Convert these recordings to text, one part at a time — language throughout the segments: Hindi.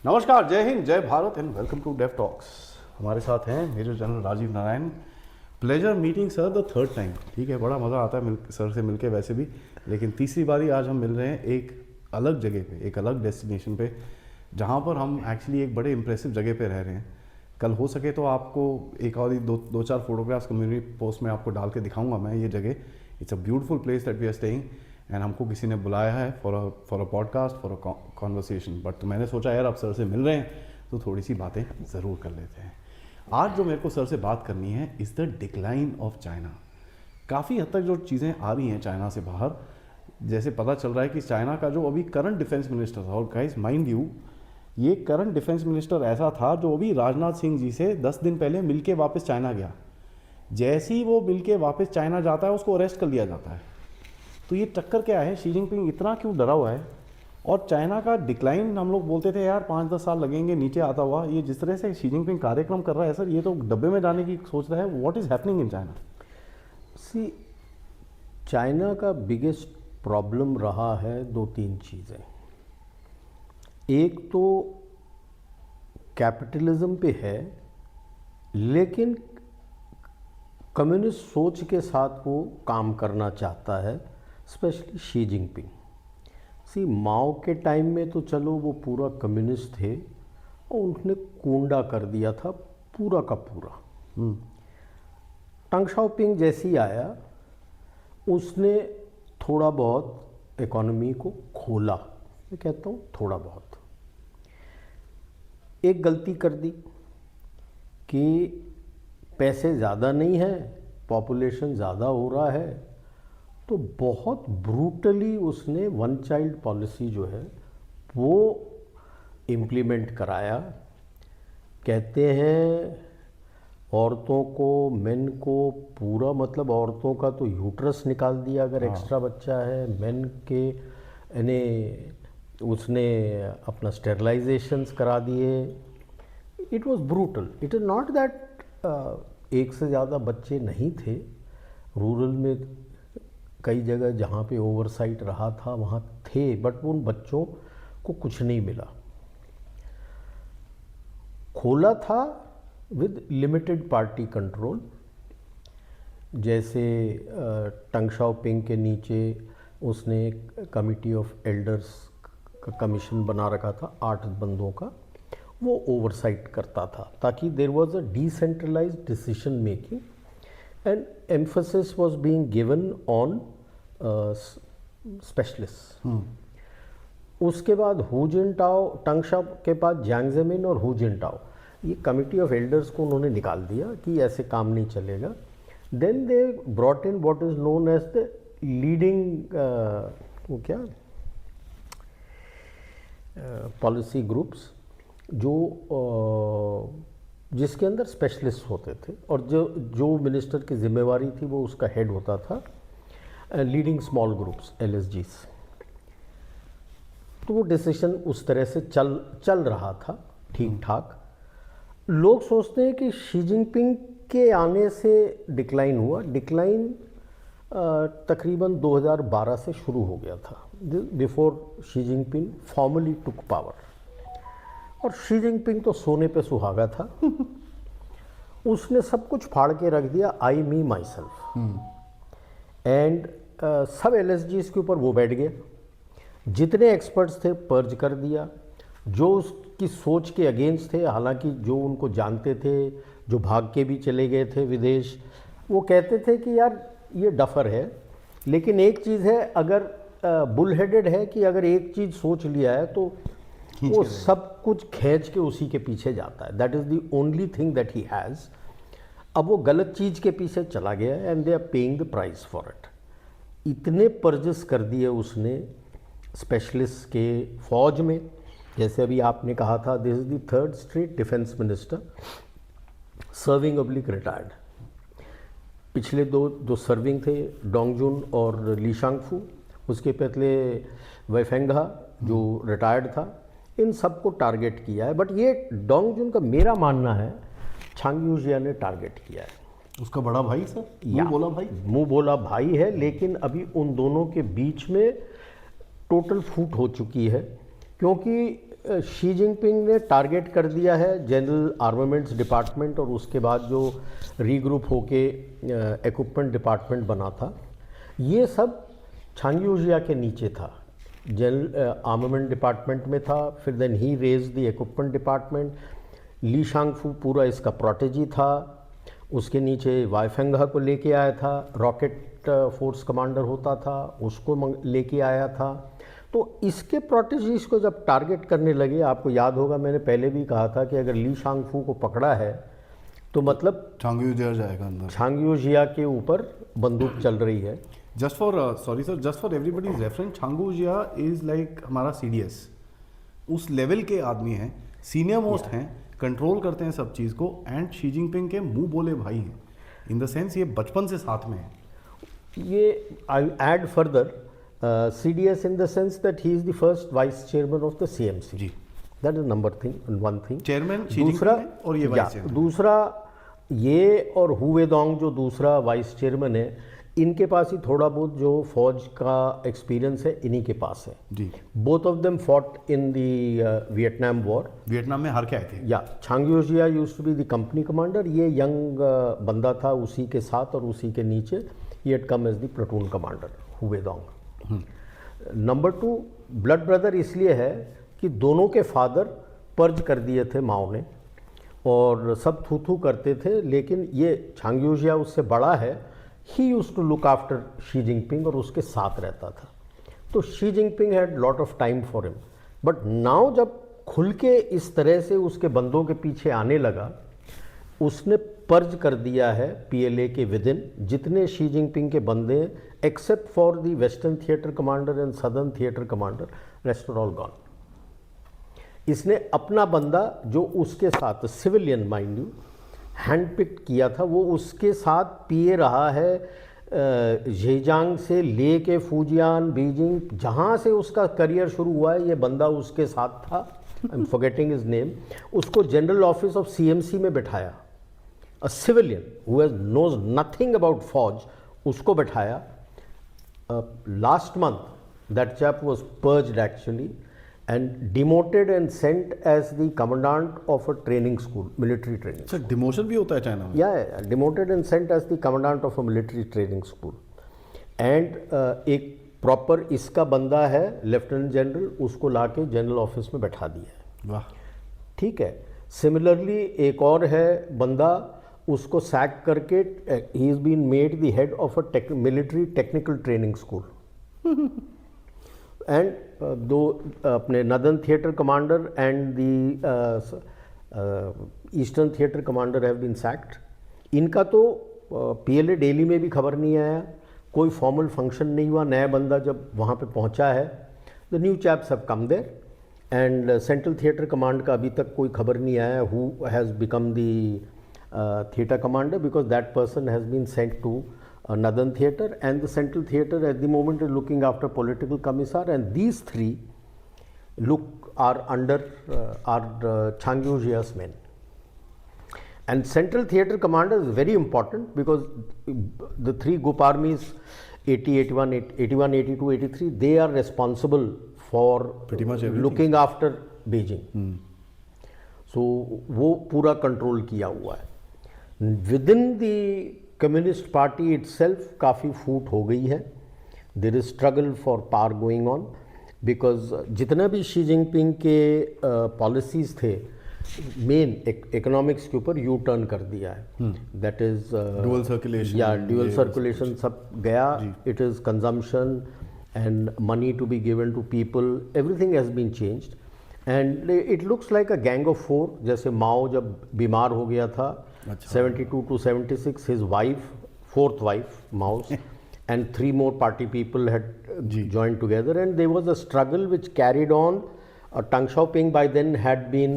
नमस्कार, जय हिंद, जय Bharat and welcome to Dev talks. हमारे साथ हैं major general Rajeev Narayan. Pleasure meeting sir the third time. ठीक है, बड़ा मज़ा आता है सर से मिलके वैसे भी, लेकिन तीसरी बारी आज हम मिल रहे हैं एक अलग जगह पे, एक अलग डेस्टिनेशन पे, जहाँ पर हम एक्चुअली एक बड़े इंप्रेसिव जगह पे रह रहे हैं। कल हो सके तो आपको एक और दो चार फोटोग्राफ्स कम्युनिटी पोस्ट में आपको डाल के दिखाऊंगा मैं ये जगह। It's a beautiful place that we are staying and हमको किसी ने बुलाया है for a podcast, for a conversation. But मैंने सोचा यार अब सर से मिल रहे हैं तो थोड़ी सी बातें ज़रूर कर लेते हैं। आज जो मेरे को सर से बात करनी है is the decline of China. काफ़ी हद तक जो चीज़ें आ रही हैं चाइना से बाहर, जैसे पता चल रहा है कि चाइना का जो अभी करंट डिफेंस मिनिस्टर था, और गाइस माइंड यू ये करंट डिफेंस मिनिस्टर ऐसा था जो अभी राजनाथ सिंह जी से 10 दिन पहले मिलके वापस चाइना गया। जैसे ही वो मिलके वापस चाइना जाता है उसको अरेस्ट कर लिया जाता है। तो ये चक्कर क्या है, शी जिनपिंग इतना क्यों डरा हुआ है? और चाइना का डिक्लाइन हम लोग बोलते थे यार 5-10 साल लगेंगे नीचे आता हुआ, ये जिस तरह से शी जिनपिंग कार्यक्रम कर रहा है सर, ये तो डब्बे में जाने की सोच रहा है। What is happening in China? See, China का बिगेस्ट प्रॉब्लम रहा है 2-3 चीज़ें। एक तो कैपिटलिज्म पे है, लेकिन कम्युनिस्ट सोच के साथ वो काम करना चाहता है, स्पेशली शी जिनपिंग। सी, माओ के टाइम में तो चलो वो पूरा कम्युनिस्ट थे और उन्होंने कूंडा कर दिया था पूरा का पूरा। टंग शाओपिंग जैसी आया, उसने थोड़ा बहुत इकोनॉमी को खोला। मैं कहता हूँ थोड़ा बहुत। एक गलती कर दी कि पैसे ज़्यादा नहीं है, पॉपुलेशन ज़्यादा हो रहा है, तो बहुत ब्रूटली उसने वन चाइल्ड पॉलिसी जो है वो इम्प्लीमेंट कराया। कहते हैं औरतों को, मेन को पूरा, मतलब औरतों का तो यूट्रस निकाल दिया अगर एक्स्ट्रा बच्चा है। मेन के यानी उसने अपना स्टेरलाइजेशंस करा दिए। It was brutal. It is not that एक से ज़्यादा बच्चे नहीं थे। रूरल में कई जगह जहाँ पे ओवरसाइट रहा था वहाँ थे, बट उन बच्चों को कुछ नहीं मिला। खोला था विद लिमिटेड पार्टी कंट्रोल। जैसे टंग शाओपिंग के नीचे उसने कमिटी ऑफ एल्डर्स का कमीशन बना रखा था 8 बंदों का, वो ओवरसाइट करता था ताकि there was a decentralised decision making and emphasis was being given on specialist. उसके बाद हु जिनटाओ, टंग शाओ के पास जियांग जेमिन और हु जिनटाओ, ये कमिटी ऑफ एल्डर्स को उन्होंने निकाल दिया कि ऐसे काम नहीं चलेगा। Then they brought in what is known as the leading वो क्या पॉलिसी ग्रुप्स, जो जिसके अंदर स्पेशलिस्ट होते थे, और जो मिनिस्टर की जिम्मेवारी थी वो उसका हेड होता था लीडिंग स्मॉल ग्रुप्स, LSGs। तो वो डिसीजन उस तरह से चल रहा था ठीक ठाक। लोग सोचते हैं कि शी जिनपिंग के आने से डिक्लाइन हुआ। डिक्लाइन तकरीबन 2012 से शुरू हो गया था, बिफोर शी जिनपिंग फॉर्मली टुक पावर। और शी जिनपिंग तो सोने पे सुहागा था। उसने सब कुछ फाड़ के रख दिया, आई मी माई सेल्फ। एंड सब LSGs के ऊपर वो बैठ गया। जितने एक्सपर्ट्स थे पर्ज कर दिया। जो उसकी सोच के अगेंस्ट थे, हालांकि जो उनको जानते थे, जो भाग के भी चले गए थे विदेश, वो कहते थे कि यार ये डफर है। लेकिन एक चीज़ है, अगर बुल हेडेड है कि अगर एक चीज़ सोच लिया है तो वो सब कुछ खींच के उसी के पीछे जाता है। That is the only thing that he has. अब वो गलत चीज़ के पीछे चला गया and they are paying the price for it. इतने पर्जेस कर दिए उसने स्पेशलिस्ट के फौज में। जैसे अभी आपने कहा था, this is the third straight defence minister serving oblique retired. पिछले दो सर्विंग थे, डोंगजुन और ली शांगफू। उसके पहले वैफेंगा जो रिटायर्ड था। इन सबको टारगेट किया है। बट ये डोंगजुन का मेरा मानना है छांग यूजिया ने टारगेट किया है। उसका बड़ा भाई सर, मुंह बोला भाई, मुंह बोला भाई है। लेकिन अभी उन दोनों के बीच में टोटल फूट हो चुकी है, क्योंकि शी जिनपिंग ने टारगेट कर दिया है जनरल आर्मामेंट्स डिपार्टमेंट और उसके बाद जो रीग्रुप होके इक्विपमेंट डिपार्टमेंट बना था, ये सब छांगयूजिया के नीचे था। जनरल आर्मामेंट डिपार्टमेंट में था, फिर then he raise the equipment department. Li Shangfu पूरा इसका प्रोटेजी था, उसके नीचे वाईफेंगा को लेके आया था, रॉकेट फोर्स कमांडर होता था, उसको लेके आया था। तो इसके प्रोटेजीज को जब टारगेट करने लगे, आपको याद होगा मैंने पहले भी कहा था कि अगर ली शांगफू को पकड़ा है तो मतलब छांगयूजिया जाएगा अंदर, छांगयूजिया के ऊपर बंदूक चल रही है। Just for sorry sir, just for everybody's reference, Zhang Youjia is like हमारा CDS, उस लेवल के आदमी हैं, सीनियर मोस्ट हैं, कंट्रोल करते हैं सब चीज़ को, एंड शी जिनपिंग के मुंह बोले भाई हैं, इन द सेंस ये बचपन से साथ में है। ये I add further CDS in the sense that he is the first vice chairman of the CMC. जी, that is number thing, one thing. Chairman Xi दूसरा जिनपिंग है और ये वाइस चेयरमैन। दूसरा ये और हुवेदोंग जो दूसरा वाइस चेयरमैन है, इनके पास ही थोड़ा बहुत जो फौज का एक्सपीरियंस है इन्हीं के पास है। जी, both of them fought in the Vietnam war. Vietnam में हार के आए थे। या Zhang Youjia used to be the company commander, ये यंग बंदा था उसी के साथ, और उसी के नीचे ही had come as the platoon commander हुवेदोंग। नंबर 2, ब्लड ब्रदर इसलिए है कि दोनों के फादर पर्ज कर दिए थे माओ ने, और सब थू थू करते थे, लेकिन ये छांगयूजिया उससे बड़ा है। He used to look after Xi Jinping और उसके साथ रहता था। तो Xi Jinping had lot of time for him, but now जब खुल के इस तरह से उसके बंदों के पीछे आने लगा, उसने पर्ज कर दिया है PLA के विदिन जितने शी जिनपिंग के बंदे हैं, except for the western theatre commander and southern theatre commander, rest are all gone. इसने अपना बंदा जो उसके साथ civilian mind you hand pick किया था, वो उसके साथ PA रहा है जेजांग से ले के फूजियान, बीजिंग, जहाँ से उसका करियर शुरू हुआ है, ये बंदा उसके साथ था। I am forgetting his name. उसको जनरल ऑफिस ऑफ CMC में बैठाया, a civilian who knows nothing about फौज, उसको बैठाया। Last month that chap was purged actually and demoted and sent as the commandant of a training school, military training. Sir demotion भी होता है चाइना में? Yeah, demoted and sent as the commandant of a military training school. And एक प्रॉपर इसका बंदा है लेफ्टिनेंट जनरल, उसको लाके जनरल ऑफिस में बैठा दिया है। वाह, ठीक है। सिमिलरली एक और है बंदा, उसको सैक करके he is been made the head of a military technical training school. And दो अपने northern theatre commander and the eastern theatre commander have been sacked. इनका तो PLA दिल्ली में भी खबर नहीं आया, कोई फॉर्मल फंक्शन नहीं हुआ। नया बंदा जब वहाँ पे पहुँचा है, the new chaps have come there, and central theatre command का अभी तक कोई खबर नहीं आया who has become the theatre commander, because that person has been sent to Northern Theatre, and the Central Theatre at the moment is looking after political commissar, and these three are under Changyujia's men. And Central Theatre commander is very important because the three Gup armies 80, 81, 81, 82, 83, they are responsible for pretty much everything. Looking after Beijing. So वो पूरा कंट्रोल किया हुआ है। Within the communist party itself काफ़ी फूट हो गई है। There is struggle for power going on, because जितना भी शी जिनपिंग के पॉलिसीज़ थे, मेन इकोनॉमिक्स के ऊपर यू टर्न कर दिया है। दैट इज ड्यूअल सर्कुलेशन, या ड्यूअल सर्कुलेशन सब गया। It is consumption and money to be given to people, everything has been changed and it looks like a gang of 4। जैसे माओ जब बीमार हो गया था 72 to 76, his wife, fourth wife, Mao's, and 3 more party people had joined together, and there was a struggle which carried on. Deng Xiaoping by then had been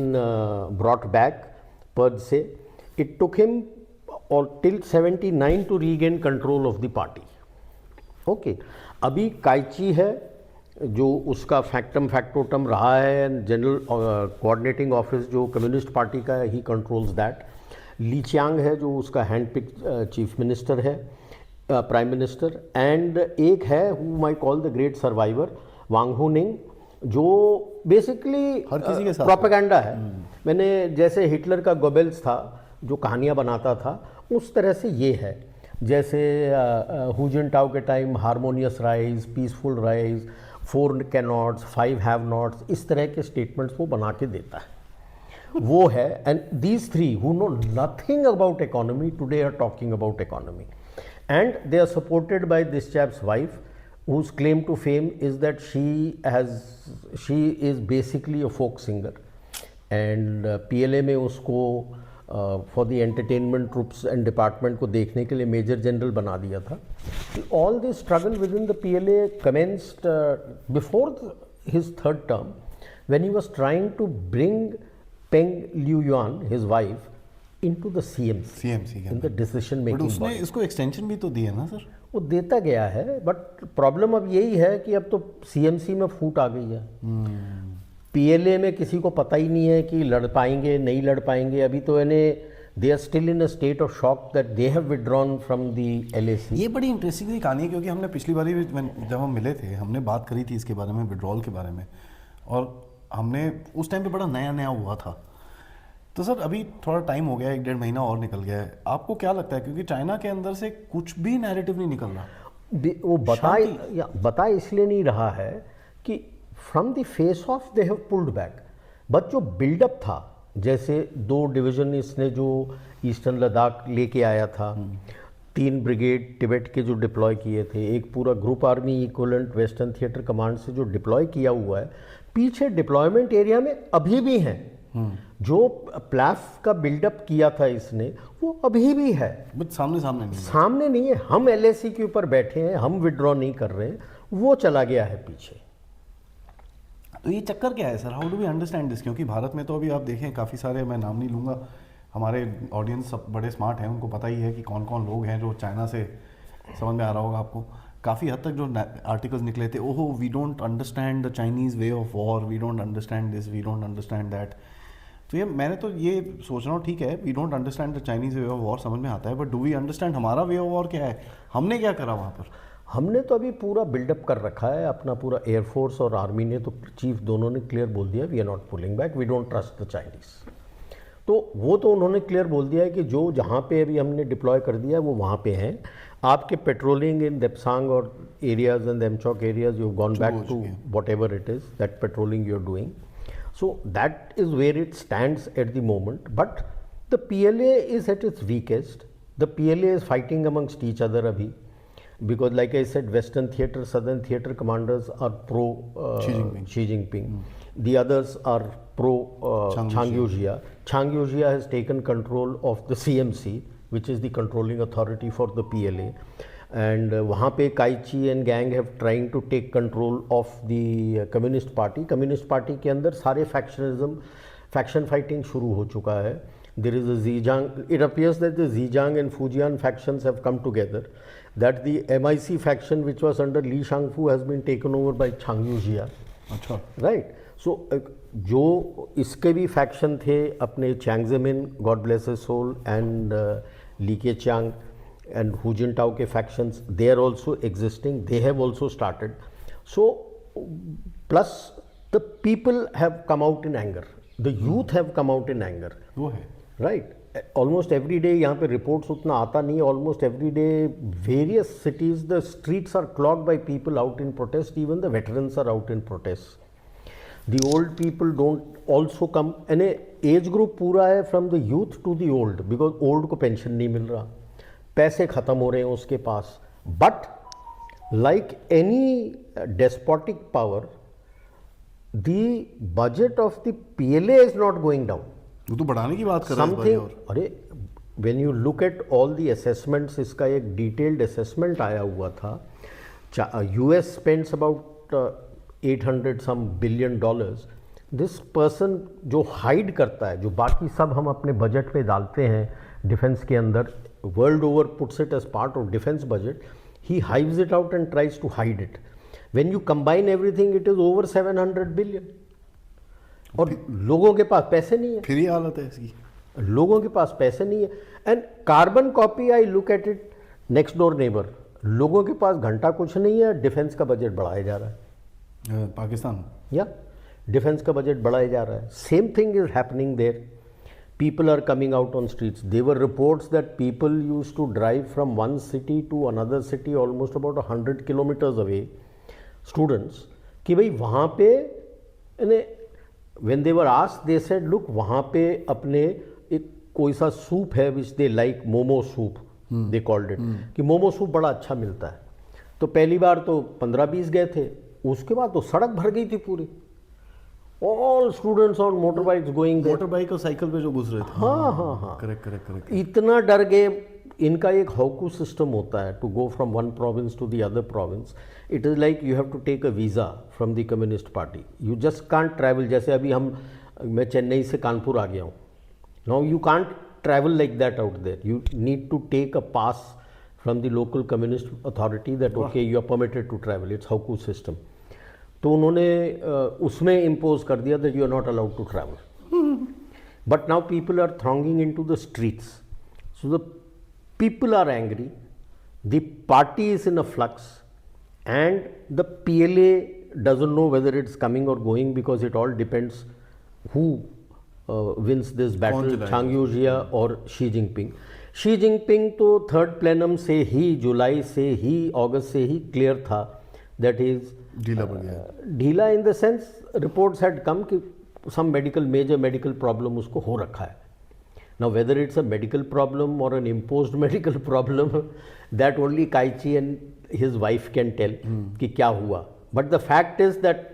brought back per se. It took him till 79 to regain control of the party. Okay, अभी काइची है जो उसका फैक्टम फैक्टोटम रहा है, एंड जनरल कोऑर्डिनेटिंग ऑफिस जो कम्युनिस्ट पार्टी का है, he controls that. Li Qiang है जो उसका हैंड पिक चीफ मिनिस्टर है, प्राइम मिनिस्टर, एंड एक है who I call the great survivor, Wang Huning, जो बेसिकली हर किसी के साथ प्रोपेगेंडा है। मैंने जैसे हिटलर का गोबेल्स था जो कहानियाँ बनाता था, उस तरह से ये है। जैसे हू जिनटाओ के time harmonious rise, peaceful rise, 4 कैनॉट्स, 5 have nots, इस तरह के स्टेटमेंट्स वो बना के देता है। वो है, and these 3 who know nothing about economy today are talking about economy, and they are supported by this chaps wife, whose claim to fame is that she is basically a folk singer, and PLA में उसको for the entertainment troops and department को देखने के लिए मेजर जनरल बना दिया था। All the struggle within the PLA commenced before his third term, when he was trying to bring Peng Liyuan, his wife, into the CMC in the decision but making उसने body। इसको एक्सटेंशन भी तो दी है ना सर? वो देता गया है, बट प्रॉब्लम अब यही है कि अब तो सीएमसी में फूट आ गई है। पीएलए में किसी को पता ही नहीं है कि लड़ पाएंगे नहीं लड़ पाएंगे। अभी तो इन्हें they are still in a state of shock that they have withdrawn from the LAC. ये बड़ी इंटरेस्टिंग कहानी है, क्योंकि हमने पिछली बार भी जब हम मिले थे हमने बात करी थी इसके बारे में, विड्रॉल के बारे में, और हमने उस टाइम पे बड़ा नया नया हुआ था। तो सर अभी थोड़ा टाइम हो गया, 1-1.5 महीना और निकल गया है, आपको क्या लगता है, क्योंकि चाइना के अंदर से कुछ भी नैरेटिव नहीं निकल रहा? वो बता इसलिए नहीं रहा है कि from the face of they have pulled back, but जो बिल्डअप था, जैसे 2 डिवीजन इसने जो ईस्टर्न लद्दाख लेके आया था, 3 ब्रिगेड तिब्बत के जो डिप्लॉय किए थे, एक पूरा group army equivalent western theatre command से जो डिप्लॉय किया हुआ है, पीछे डिप्लॉयमेंट एरिया में अभी भी हैं। जो प्लाफ का बिल्डअप किया था इसने, वो अभी भी है, बट सामने नहीं है। हम एलएसी के ऊपर बैठे हैं, हम विड्रॉ नहीं कर रहे हैं, वो चला गया है पीछे। तो ये चक्कर क्या है sir? How do we understand this? क्योंकि भारत में तो अभी आप देखें काफ़ी सारे, मैं नाम नहीं लूँगा, हमारे ऑडियंस सब बड़े स्मार्ट हैं, उनको पता ही है कि कौन कौन लोग हैं जो चाइना से, समझ में आ रहा होगा आपको, काफ़ी हद तक जो आर्टिकल्स निकले थे, ओहो we don't understand the Chinese way of war, we don't understand this, we don't understand that. तो ये मैंने तो ये सोच रहा हूँ, ठीक है we don't understand the Chinese way of war, समझ में आता है, बट डू वी अंडरस्टैंड हमारा वे ऑफ वॉर क्या है? हमने क्या करा वहाँ पर? हमने तो अभी पूरा बिल्डअप कर रखा है अपना, पूरा एयरफोर्स और आर्मी ने तो, चीफ दोनों ने क्लियर बोल दिया, we are not pulling back, we don't trust the Chinese. तो वो तो उन्होंने क्लियर बोल दिया है कि जो जहाँ पे अभी हमने डिप्लॉय कर दिया है वो वहाँ पे हैं। आपके पेट्रोलिंग इन देपसांग और areas and Demchok areas, you gone back to whatever it is, that patrolling you are doing. So that is where it stands at the moment, but the PLA is at its weakest. The PLA is fighting amongst each other abhi, because like I said, Western Theatre, Southern Theatre commanders are pro Xi Jinping. The others are pro Chang Yu-jia. Chang Yu-jia has taken control of the CMC, which is the controlling authority for the PLA. And वहाँ पे Cai Qi and gang have trying to take control of the communist party. Communist party के अंदर सारे फैक्शन फाइटिंग शुरू हो चुका है। There is a Zhejiang, it appears that the Zhejiang and Fujian factions have come together, that the MIC faction which was under Li Shangfu has been taken over by Zhang Youjia. अच्छा, राइट। सो जो इसके भी फैक्शन थे अपने Jiang Zemin, God bless his soul, and Li Keqiang and Hu Jintao ke factions, they are also existing, they have also started. So plus the people have come out in anger, the youth have come out in anger, वो है right? Almost every day यहाँ पे reports उतना आता नहीं, almost every day various cities the streets are clogged by people out in protest, even the veterans are out in protest. The old people don't also come, and age group पूरा है from the youth to the old, because old को pension नहीं मिल रहा, पैसे ख़त्म हो रहे हैं उसके पास। But like any despotic power, the budget of the PLA is not going down. वो तो बढ़ाने की बात कर रहे हैं समथिंग। अरे when you look at all the assessments, इसका एक डिटेल्ड असेसमेंट आया हुआ था। US spends about $800 billion. This person जो हाइड करता है, जो बाकी सब हम अपने बजट पे डालते हैं डिफेंस के अंदर, world over puts it as part of defense budget, he hives it out and tries to hide it. When you combine everything, it is over 700 billion. और लोगों के पास पैसे नहीं है, फिर ये हालत है इसकी, लोगों के पास पैसे नहीं है। And carbon copy, I look at it, next door neighbour, लोगों के पास घंटा कुछ नहीं है, डिफेंस का बजट बढ़ाया जा रहा है। पाकिस्तान या डिफेंस का बजट बढ़ाया जा रहा है. Same thing is happening there. People are coming out on streets. There were reports that people used to drive from one city to another city almost about 100 kilometers away. Students, कि भाई वहाँ पे when they were asked, they said, look, वहाँ पे अपने एक कोई सा सूप है which they like, momo soup they called it, कि मोमो सूप बड़ा अच्छा मिलता है. तो पहली बार तो 15-20 गए थे, उसके बाद तो सड़क भर गई थी पूरी. All students on motor bikes going. Motor bike और साइकिल पे जो घुस रहे थे. हाँ. करेक्ट. इतना डर गए. इनका एक हॉकू सिस्टम होता है to go from one province to the other province. It is like you have to take a visa from the communist party. You just can't travel. जैसे अभी मैं चेन्नई से कानपुर आ गया हूँ. Now you can't travel like that out there. You need to take a pass from the local communist authority that okay you are permitted to travel. It's hukou system. तो उन्होंने उसमें इम्पोज कर दिया that you are not allowed to travel. But now people are thronging in to the streets. So the people are angry. The party is in a flux and the PLA doesn't know whether it's coming or going because it all depends who wins this battle, Zhang Youjia और शी जिनपिंग. शी जिनपिंग तो थर्ड प्लेनम से ही, जुलाई से ही, अगस्त से ही क्लियर था दैट इज ढीला पड़ गया. ढीला in the sense reports had come कि सम मेजर मेडिकल प्रॉब्लम उसको हो रखा है. Now whether it's a medical problem और an imposed medical problem, that only Cai Qi and his wife can tell कि क्या हुआ. But the fact is that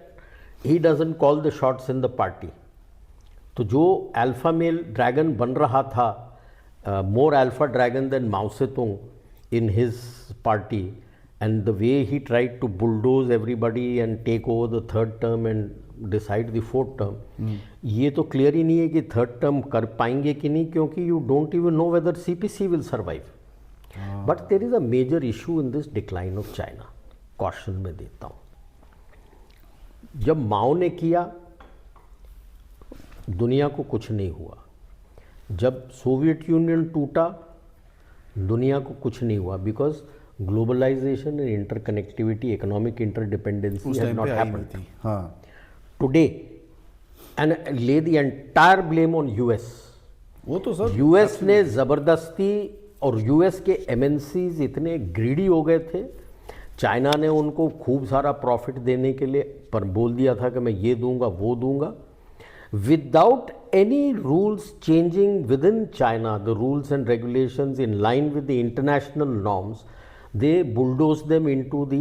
he doesn't call the shots in the party. तो जो अल्फा मेल ड्रैगन बन रहा था, more alpha dragon than Mao Zedong in his party, and the way he tried to bulldoze everybody and take over the third term and decide the fourth term, ये तो क्लियर ही नहीं है कि थर्ड टर्म कर पाएंगे कि नहीं, क्योंकि you don't even know whether CPC will survive. But there is a major issue in this decline of China. Caution में देता हूँ. जब माओ ने किया, दुनिया को कुछ नहीं हुआ. जब सोवियत यूनियन टूटा, दुनिया को कुछ नहीं हुआ, because globalization and interconnectivity, economic interdependency has not happened. Today, and lay the entire blame on US. वो तो सर US ने ज़बरदस्ती, और US के MNCs इतने ग्रीडी हो गए थे. चाइना ने उनको खूब सारा प्रॉफिट देने के लिए पर बोल दिया था कि मैं ये दूंगा वो दूंगा. Without any rules changing within China, the rules and regulations in line with the international norms, they bulldoze them into the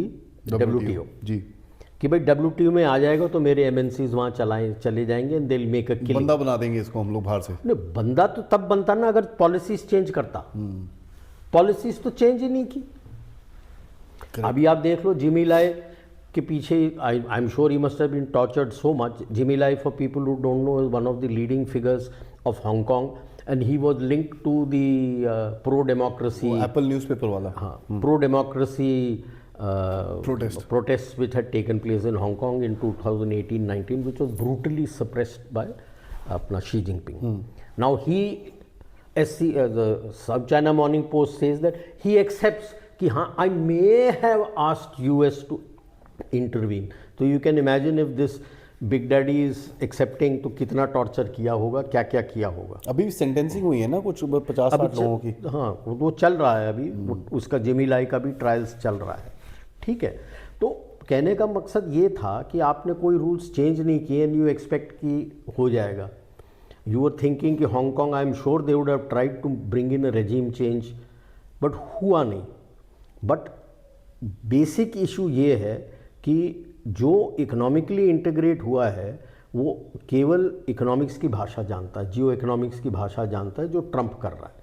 WTO. जी. कि भाई WTO में आ जाएगा तो मेरे MNCs वहाँ चले जाएंगे and they'll make a killing. बंदा बना देंगे इसको हम लोग बाहर से. नहीं, बंदा तो तब बनता ना अगर पॉलिसीज चेंज करता. पॉलिसीज तो चेंज ही नहीं की. अभी आप देख लो जिमी लाई के पीछे, I am sure he must have been tortured so much. Jimmy Lai, for people who don't know, is one of the leading figures of Hong Kong. And he was linked to the pro-democracy. Apple newspaper वाला. हाँ, pro-democracy protests which had taken place in Hong Kong in 2018-19, which was brutally suppressed by अपना Xi Jinping. Now he, the South China Morning Post says that he accepts कि हाँ, I may have asked US to intervene. So you can imagine if this big daddy is accepting, तो कितना टॉर्चर किया होगा, क्या क्या किया होगा. अभी सेंटेंसिंग हुई है ना कुछ 50-60 लोगों की. हाँ, वो चल रहा है अभी. उसका जिमी लाई का भी ट्रायल्स चल रहा है. ठीक है. तो कहने का मकसद ये था कि आपने कोई रूल्स चेंज नहीं किए एंड यू एक्सपेक्ट कि हो जाएगा. यू आर थिंकिंग कि Hong Kong, I am sure they would have tried to bring in a regime change, but हुआ नहीं. बट बेसिक इशू ये है कि जो इकोनॉमिकली इंटीग्रेट हुआ है वो केवल इकोनॉमिक्स की भाषा जानता है, जियो इकोनॉमिक्स की भाषा जानता है, जो ट्रम्प कर रहा है.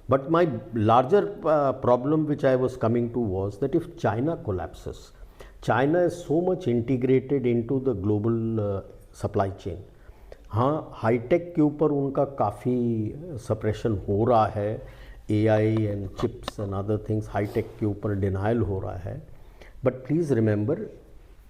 But my larger problem which I was coming to was that if China collapses, China is so much integrated into the global supply chain. हाँ, हाईटेक के ऊपर उनका काफ़ी सप्रेशन हो रहा है. AI and chips and other things, hi-tech के ऊपर डिनाइल हो रहा है. But please remember,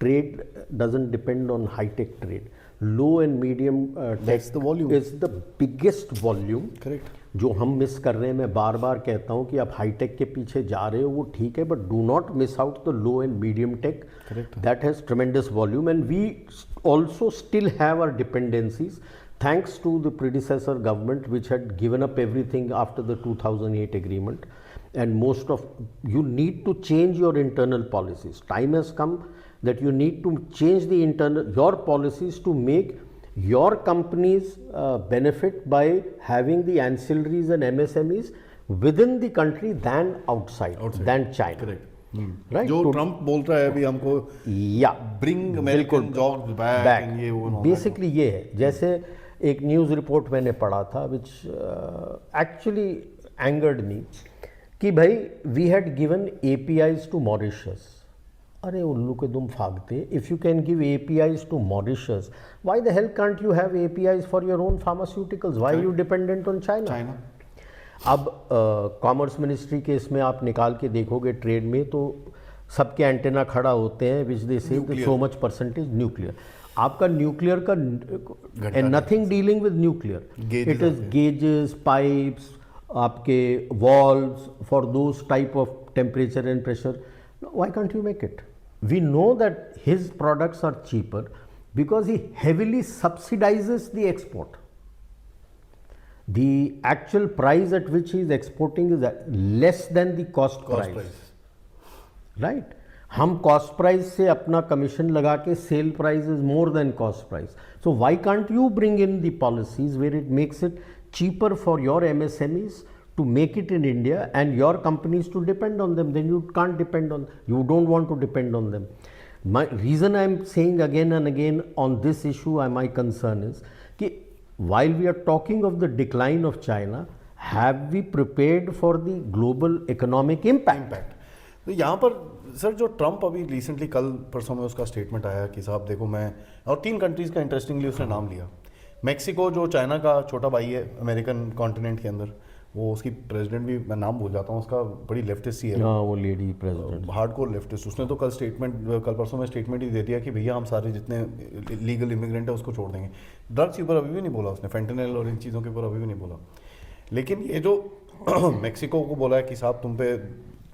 trade doesn't depend on high-tech trade. Low and medium That's the volume. Is the biggest volume. Correct. जो हम मिस कर रहे हैं, मैं बार बार कहता हूं कि आप हाईटेक के पीछे जा रहे हो, वो ठीक है, but do not miss out the low and medium tech. Correct. That has tremendous volume, and we also still have our dependencies thanks to the predecessor government which had given up everything after the 2008 agreement. And most of you need to change your internal policies. Time has come that you need to change the your policies to make your companies benefit by having the ancillaries and MSMEs within the country than outside. Than China. Correct. Right? जो ट्रम्प बोल रहा है अभी हमको Yeah. Bring American jobs back and ये वो बेसिकली ये है, जैसे एक न्यूज़ रिपोर्ट मैंने पढ़ा था विच एक्चुअली एंगर्ड मी कि भाई we had given APIs to Mauritius. अरे उल्लू के दुम फागते, if you can give APIs to Mauritius, why the hell can't you have APIs for your own pharmaceuticals? Why you dependent on China? अब कॉमर्स मिनिस्ट्री के इसमें आप निकाल के देखोगे ट्रेड में, तो सबके एंटेना खड़ा होते हैं which they say so much percentage nuclear. आपका न्यूक्लियर का nothing dealing with nuclear, it is gauges, pipes, आपके valves for those type of temperature and pressure. Why can't you make it? We know that his products are cheaper because he heavily subsidises the export. The actual price at which he is exporting is less than the cost price. Right? हम cost price से अपना commission लगा के sale price is more than cost price. So why can't you bring in the policies where it makes it cheaper for your MSMEs to make it in India and your companies to depend on them? Then you can't depend on, you don't want to depend on them. My reason I am saying again and again on this issue, my concern is कि while we are talking of the decline of China, have we prepared for the global economic impact? तो यहाँ पर सर जो ट्रम्प अभी रिसेंटली कल परसों में उसका स्टेटमेंट आया कि साहब देखो मैं, और 3 कंट्रीज़ का इंटरेस्टिंगली उसने नाम लिया। मैक्सिको जो चाइना का छोटा भाई है अमेरिकन कॉन्टिनेंट के अंदर, वो उसकी प्रेसिडेंट भी मैं नाम भूल जाता हूँ उसका, बड़ी लेफ्टिस्ट ही है। हाँ, वो लेडी प्रेसिडेंट हार्डकोर लेफ्टिस्ट। उसने तो कल परसों में स्टेटमेंट ही दे दिया कि भैया हम सारे जितने लीगल इमिग्रेंट है उसको छोड़ देंगे। ड्रग्स के ऊपर अभी भी नहीं बोला उसने, फेंटेनिल और इन चीज़ों के ऊपर अभी भी नहीं बोला। लेकिन ये जो मैक्सिको को बोला है कि साहब तुम पे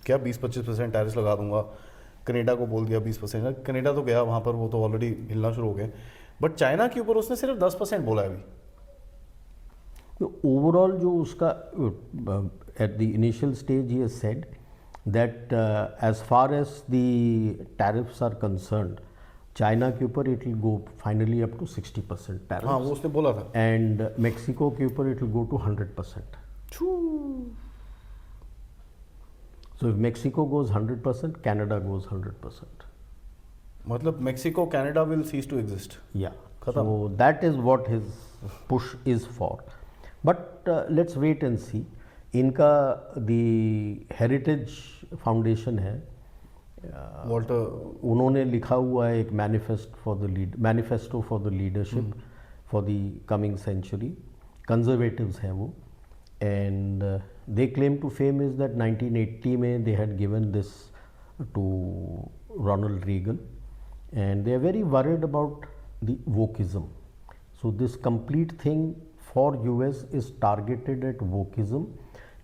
क्या 20-25% टैरिस लगा दूंगा, कनाडा को बोल दिया 20%, कनाडा तो गया वहाँ पर, वो तो ऑलरेडी हिलना शुरू हो गए, बट चाइना के ऊपर उसने सिर्फ 10% बोला है अभी। ओवरऑल जो उसका at the initial stage he has said that as far as the tariffs are concerned, China के ऊपर it will go finally up to 60% tariff. हाँ, वो उसने बोला था। एंड मेक्सिको के ऊपर it will go to 100%। So if Mexico goes 100%, Canada goes 100%. मतलब Mexico Canada will cease to exist. Yeah. So that is what his push is for. But let's wait and see. इनका the Heritage Foundation है, वॉल्टर, उन्होंने लिखा हुआ है एक manifesto for the leadership for the coming century. Conservatives हैं वो, and they claim to fame is that 1980 में they had given this to Ronald Reagan, and they are very worried about the wokeism. So this complete thing for US is targeted at wokeism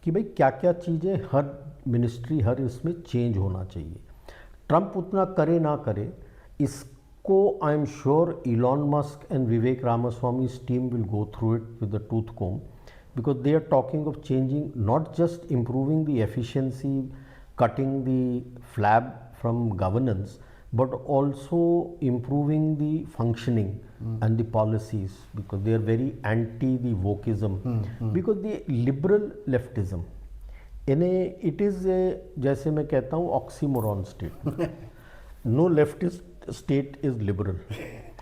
कि भाई क्या क्या चीज़ें हर मिनिस्ट्री हर इसमें चेंज होना चाहिए। ट्रंप उतना करे ना करे, इसको I am sure Elon Musk and Vivek Ramaswamy's team will go through it with the tooth comb, because they are talking of changing, not just improving the efficiency, cutting the flab from governance, but also improving the functioning and the policies, because they are very anti the wokeism, because the liberal leftism, it is a, जैसे मैं कहता हूँ, oxymoron state. No leftist state is liberal.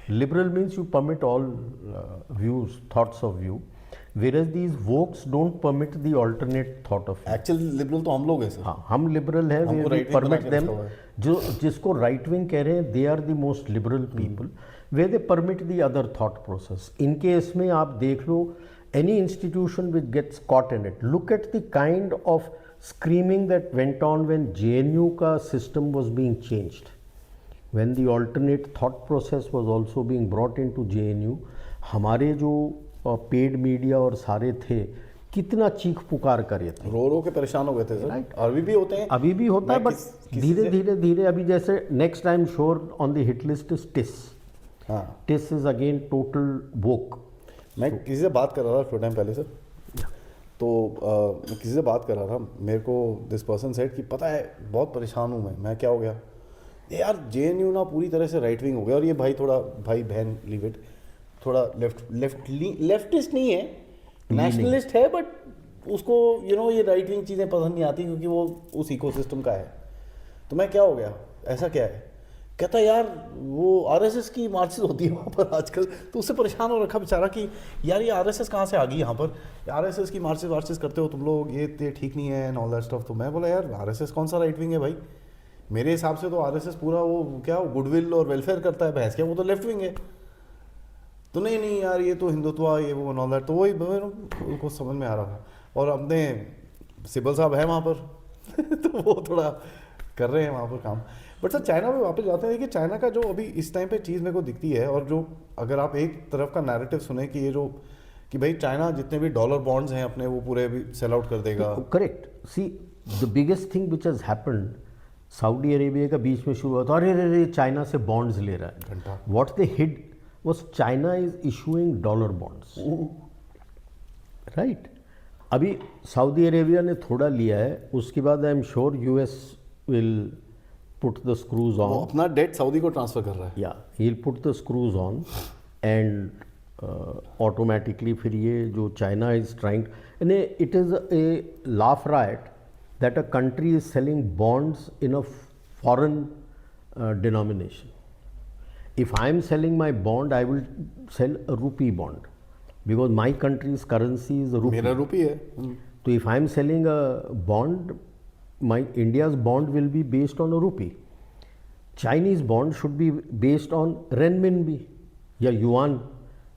Liberal means you permit all views, thoughts of view, whereas these wokes don't permit the alternate thought of view. Actually liberal तो हम लोग हैं सर। हाँ, हम लिबरल हैं, हमको we right wing permit बना के them, रखा हुआ है। जो जिसको राइट विंग कह रहे हैं, they are the most liberal people, way they permit the other thought process. इनके इसमें आप देख लो, any institution which gets caught in it, look at the kind of screaming that went on when JNU का system was being changed. when the alternate thought process was also being brought into JNU, हमारे जो पेड मीडिया और सारे थे कितना चीख पुकार करे थे, रो रो के परेशान हो गए थे सर। अभी भी होते हैं, अभी भी होता है, मैं बट धीरे धीरे धीरे अभी जैसे next time sure on the hit list is this. हाँ, this is again total woke. मैं किसी से बात कर रहा था थोड़ा टाइम पहले सर, तो मैं किसी से बात कर रहा था, मेरे को दिस पर्सन सेड कि पता है बहुत परेशान हूँ मैं क्या हो गया यार, JNU ना पूरी तरह से राइट विंग हो गया, और ये भाई थोड़ा भाई बहन लीव इट, थोड़ा लेफ्टिस्ट नहीं है, नेशनलिस्ट है, बट उसको ये राइट विंग चीज़ें पसंद नहीं आती क्योंकि वो उस इकोसिस्टम का है। तो मैं क्या हो गया, ऐसा क्या है? कहता यार वो RSS की मार्चेस होती है वहाँ पर आजकल, तो उससे परेशान हो रखा बेचारा कि यार ये RSS कहाँ से आ गई यहाँ पर, RSS की मार्चेस करते हो तुम लोग, ये ठीक नहीं है एंड ऑल दैट स्टफ। तो मैं बोला यार RSS कौन सा राइट विंग है भाई, मेरे हिसाब से तो RSS पूरा वो क्या गुडविल और वेलफेयर करता है, भैंस क्या, वो तो लेफ्ट विंग है। तो नहीं यार ये तो हिंदुत्व ये वो ऑल दैट, तो वही उनको समझ में आ रहा था। और अपने सिब्बल साहब है वहाँ पर तो वो थोड़ा कर रहे हैं वहाँ पर काम। बट सर चाइना में वापस जाते हैं कि चाइना का जो अभी इस टाइम पे चीज़ मेरे को दिखती है, और जो अगर आप एक तरफ का नैरेटिव सुने कि ये जो कि भाई चाइना जितने भी डॉलर बॉन्ड्स हैं अपने वो पूरे भी सेल आउट कर देगा। Correct. See the biggest thing which has happened, Saudi Arabia का बीच में शुरू हुआ था, अरे चाइना से बॉन्ड्स ले रहा है, घंटा what they hid was China is issuing dollar bonds, right. अभी सऊदी अरेबिया ने थोड़ा लिया है, उसके बाद I am sure US will put the screws on, अपना डेट सऊदी को ट्रांसफर कर रहा है। yeah, he'll put the screws on and automatically फिर ये जो China is trying, and it is a laugh riot that a country is selling bonds in a foreign denomination. If I am selling my bond, I will sell a rupee bond because my country's currency is a rupee. मेरा रुपी है। So if I am selling a bond, my India's bond will be based on a rupee. Chinese bond should be based on renminbi या yuan,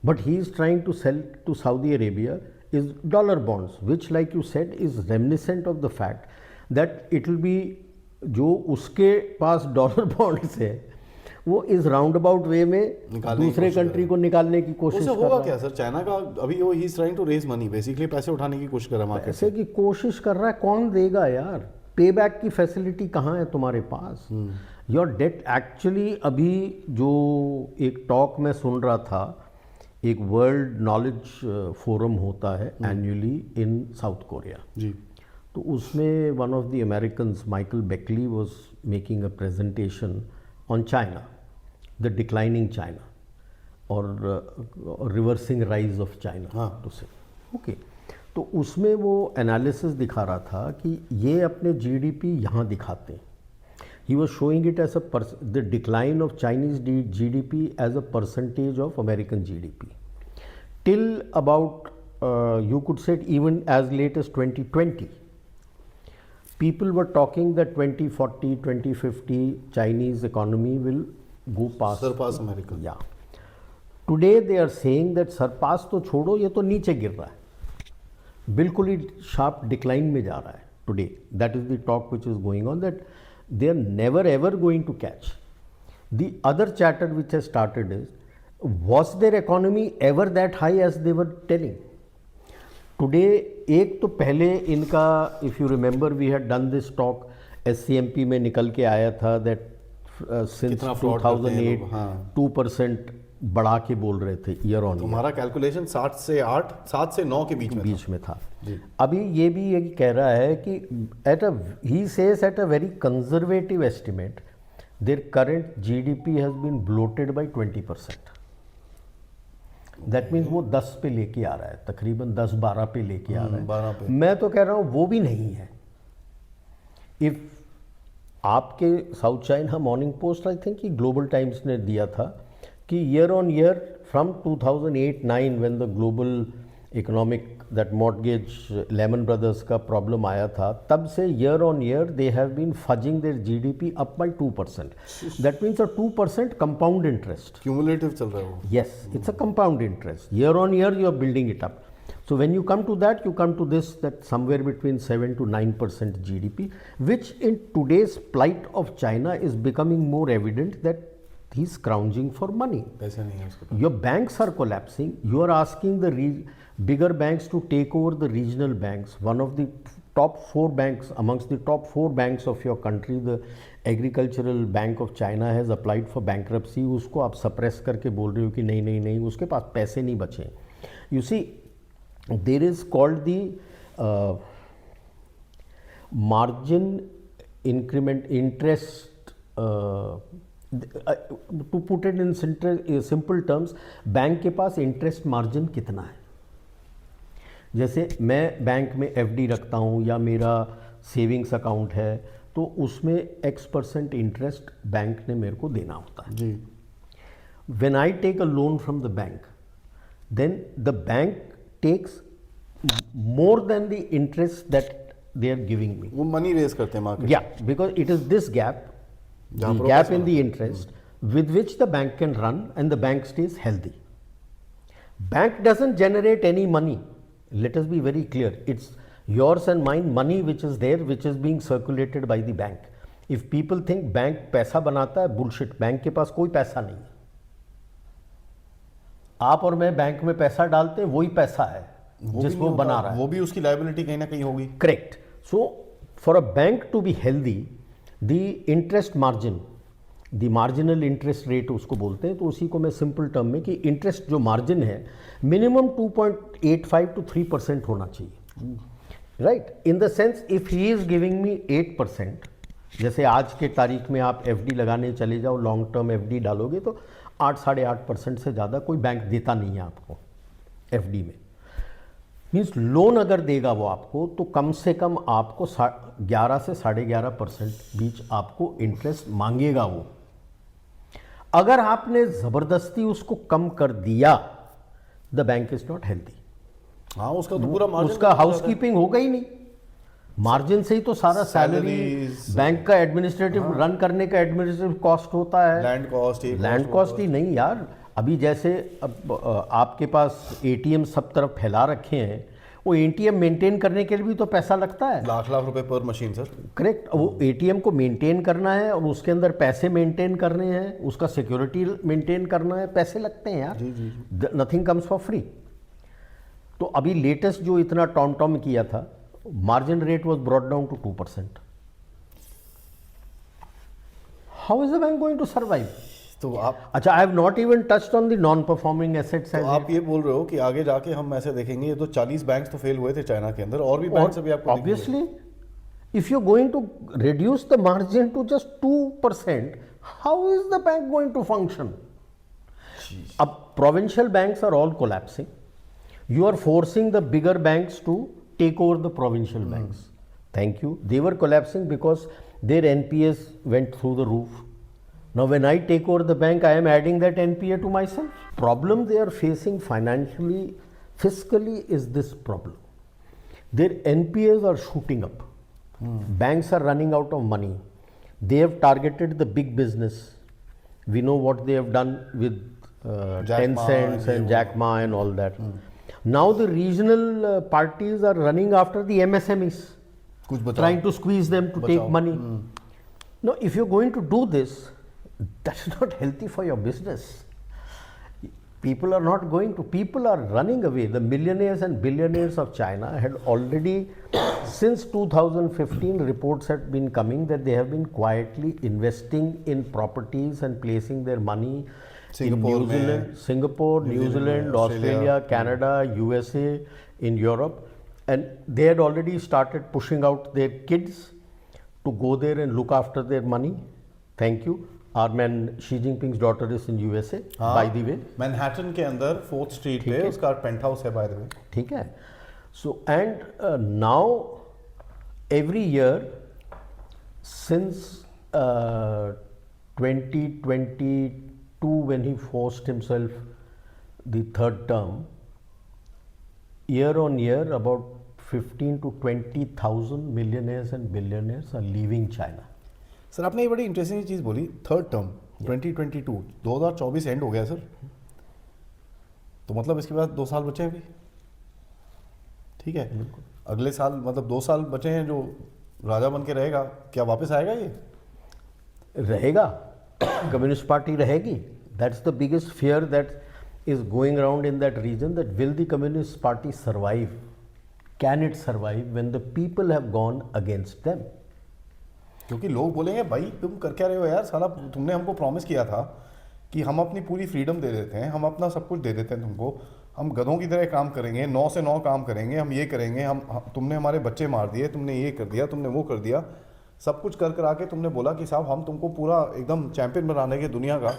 but he is trying to sell to Saudi Arabia is dollar bonds, which like you said is reminiscent of the fact that it will be जो उसके पास डॉलर बॉन्ड्स है वो इस राउंड अबाउट वे में दूसरे कंट्री को निकालने की कोशिश कर रहा है। होगा क्या सर चाइना का अभी वो he is trying to raise money, basically पैसे उठाने की कोशिश कर रहा है, पैसे की कोशिश कर रहा है, कौन देगा यार, पे बैक की फैसिलिटी कहाँ है तुम्हारे पास, योर डेट एक्चुअली। अभी जो एक टॉक में सुन रहा था, एक वर्ल्ड नॉलेज फोरम होता है एनुअली इन साउथ कोरिया जी, तो उसमें one of the Americans Michael Beckley was making a presentation on China, the declining China और reversing rise of China to say okay. तो उसमें वो एनालिसिस दिखा रहा था कि ये अपने GDP यहाँ दिखाते हैं, he was showing it as the decline of Chinese GDP as a percentage of American GDP till about you could say even as late as 2020. People were talking that 2040, 2050 Chinese economy will go past surpass America. Yeah. Today they are saying that surpass तो छोड़ो, ये तो नीचे गिर रहा है, बिल्कुल ही sharp decline में जा रहा है today. That is the talk which is going on, that they are never ever going to catch. The other chatter which has started is, was their economy ever that high as they were telling? Today एक तो पहले इनका, if you remember we had done this talk, SCMP में निकल के आया था दैट सिंस 2008 2% बढ़ा के बोल रहे थे ईयर ऑन। हमारा कैलकुलेशन 7 से 9 के बीच में था। अभी ये भी ये कह रहा है कि at a he says at a very conservative estimate their current GDP has been bloated by 20%। That means वो 10 पे लेके आ रहा है, तकरीबन 10-12 पे लेके आ रहा है। मैं तो कह रहा हूँ वो भी नहीं है। इफ आपके South China Morning Post, I think कि ग्लोबल टाइम्स ने दिया था कि year on year from 2008-9 when the global economic that mortgage Lehman Brothers का प्रॉब्लम आया था, तब से year on year they have been fudging their GDP up by 2%। That means a 2% compound interest, cumulative चल रहा है वो। Yes, it's a compound interest. Year on year you are building it up. So when you come to that, you come to this, that somewhere between 7 to 9% GDP, which in today's plight of China is becoming more evident that he's scrounging for money. पैसे नहीं है उसके पास। Your banks are collapsing. You are asking the bigger banks to take over the regional banks. One of the top 4 banks, amongst the top 4 banks of your country, the Agricultural Bank of China has applied for bankruptcy. उसको आप suppress करके बोल रहे हो कि नहीं नहीं नहीं, उसके पास पैसे नहीं बचे। You see, there is called the margin increment interest. To put it in simple terms, bank के पास इंटरेस्ट मार्जिन कितना है? जैसे मैं बैंक में एफडी रखता हूँ या मेरा सेविंग्स अकाउंट है, तो उसमें X% इंटरेस्ट बैंक ने मेरे को देना होता है जी। When I take a loan from the bank, then the bank takes more than the interest that they are giving me. वो मनी रेज करते हैं market. Yeah, because it is this gap, the जहाँ पर gap पैसा in the interest, with which the bank can run and the bank stays healthy. Bank doesn't generate any money. Let us be very clear. It's yours and mine money which is there, which is being circulated by the bank. If people think bank पैसा बनाता है, bullshit. बैंक के पास कोई पैसा नहीं है। आप और मैं बैंक में पैसा डालते हैं, वही पैसा है जिसको बना रहा है। वो भी उसकी लायबिलिटी कहीं ना कहीं होगी। Correct. So for a bank to be healthy, the interest margin, the marginal interest rate उसको बोलते हैं, तो उसी को मैं सिंपल टर्म में कि इंटरेस्ट जो मार्जिन है मिनिमम 2.85 to 3% होना चाहिए, right? In the sense if he is giving me 8%, जैसे आज के तारीख में आप एफडी लगाने चले जाओ, लॉन्ग टर्म एफडी डालोगे तो 8-8.5% से ज़्यादा कोई बैंक देता नहीं है आपको एफडी में। मीन्स लोन अगर देगा वो आपको, तो कम से कम आपको 11 से 11.5% बीच आपको इंटरेस्ट मांगेगा वो। अगर आपने ज़बरदस्ती उसको कम कर दिया, the bank is not healthy. हाँ, उसका तो पूरा मार्जिन, उसका हाउसकीपिंग होगा ही नहीं। मार्जिन से ही तो सारा सैलरी, बैंक का एडमिनिस्ट्रेटिव रन करने का एडमिनिस्ट्रेटिव कॉस्ट होता है, लैंड कॉस्ट ही नहीं यार। अभी जैसे अब आपके पास एटीएम सब तरफ फैला रखे हैं, वो एटीएम मेंटेन करने के लिए भी तो पैसा लगता है, लाख रुपए पर मशीन सर। करेक्ट। वो एटीएम को मेंटेन करना है और उसके अंदर पैसे मेंटेन करने हैं, उसका सिक्योरिटी मेंटेन करना है, पैसे लगते हैं यार। Nothing comes for free. तो अभी लेटेस्ट जो इतना टॉम किया था, margin rate was brought down to 2%. How is the bank going to survive? तो आप, अच्छा, I have not even touched on the non-performing assets. तो आप ये बोल रहे हो कि आगे जाके हम ऐसे देखेंगे, ये तो 40 बैंक्स तो फेल हुए थे चाइना के अंदर, और भी बैंक्स अभी आपको obviously, if you're going to reduce the margin to just 2%, how is the bank going to function? अब provincial banks are all collapsing. You are forcing the bigger banks to take over the provincial banks. Thank you. They were collapsing because their NPAs went through the roof. Now when I take over the bank, I am adding that NPA to myself. Problem they are facing financially, fiscally is this problem. Their NPAs are shooting up. Banks are running out of money. They have targeted the big business. We know what they have done with Tencent and Jack Ma and all that. Now the regional parties are running after the MSMEs, trying to squeeze them to take money. Now, if you're going to do this, that's not healthy for your business. People are not going to, people are running away. The millionaires and billionaires of China had already, since 2015, reports had been coming that they have been quietly investing in properties and placing their money Singapore, New Zealand, Australia, Canada, USA, in Europe, and they had already started pushing out their kids to go there and look after their money. Thank you. Our man Xi Jinping's daughter is in USA, by the way. Manhattan के अंदर 4th स्ट्रीट पे उसका पेंट हाउस है, by the way. ठीक है. So and now every year since 2022, when he forced himself the third term, year on year about 15 to 20,000 millionaires and billionaires are leaving China. Sir आपने ये बड़ी इंटरेस्टिंग चीज़ बोली, थर्ड टर्म 2022, 2024 एंड हो गया सर, तो मतलब इसके बाद 2 साल बचे हैं अभी। ठीक है, अगले साल मतलब 2 साल बचे हैं जो राजा बन के रहेगा, क्या वापस आएगा ये? रहेगा, कम्युनिस्ट पार्टी रहेगी. That's the biggest fear that is going around in that region, that will the communist party survive, can it survive when the people have gone against them? क्योंकि लोग बोलेंगे भाई तुम कर क्या रहे हो यार, साला तुमने हमको प्रॉमिस किया था कि हम अपनी पूरी फ्रीडम दे देते हैं, हम अपना सब कुछ दे देते हैं तुमको, हम गधों की तरह काम करेंगे, 9 से 9 काम करेंगे, हम ये करेंगे, तुमने हमारे बच्चे मार दिए, तुमने ये कर दिया, तुमने वो कर दिया, सब कुछ कर आके तुमने बोला कि साहब हम तुमको पूरा एकदम चैंपियन बना देंगे दुनिया का.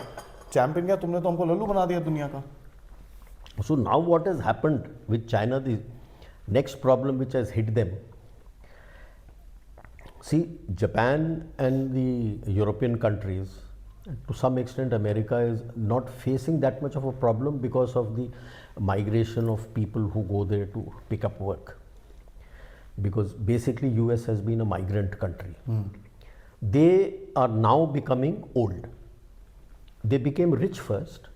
चैंपियन क्या, तुमने तो हमको लल्लू बना दिया दुनिया का. So now what has happened with China, the next problem which has hit them, see, Japan and the European countries, to some extent America, is not facing that much of a problem because of the migration of people who go there to pick up work, because basically US has been a migrant country. They are now becoming old. They became rich first,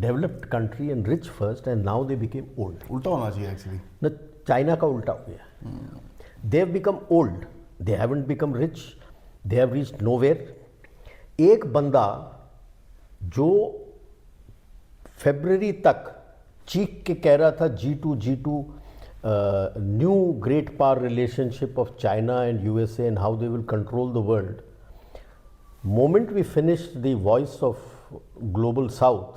developed country and rich first, and now they became old. उल्टा होना चाहिए एक्चुअली. न चाइना का उल्टा हो गया. They have become old, they haven't become rich, they have reached nowhere. एक बंदा जो फरवरी तक चीख के कह रहा था G2 new great power relationship of China and USA and how they will control the world, moment we finished the voice of global south,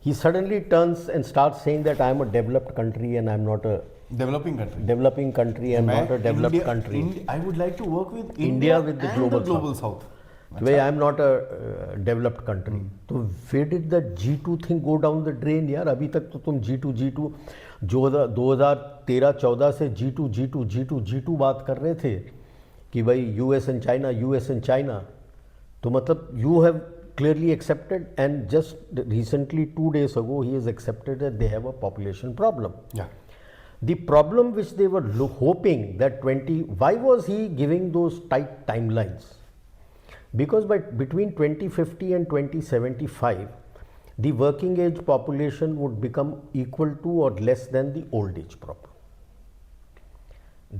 he suddenly turns and starts saying that I am a developed country and I am not a developing country. Developing country and not a developed country. I would like to work with India with the and global south. Where I am not a developed country. तो where did that G2 thing go down the drain यार? अभी तक तो तुम G2 जो 2013-14 से G2 बात कर रहे थे कि भाई US and China, तो मतलब you have clearly accepted, and just recently 2 days ago he has accepted that they have a population problem. Yeah. The problem which they were hoping that why was he giving those tight timelines? Because between 2050 and 2075 the working age population would become equal to or less than the old age problem.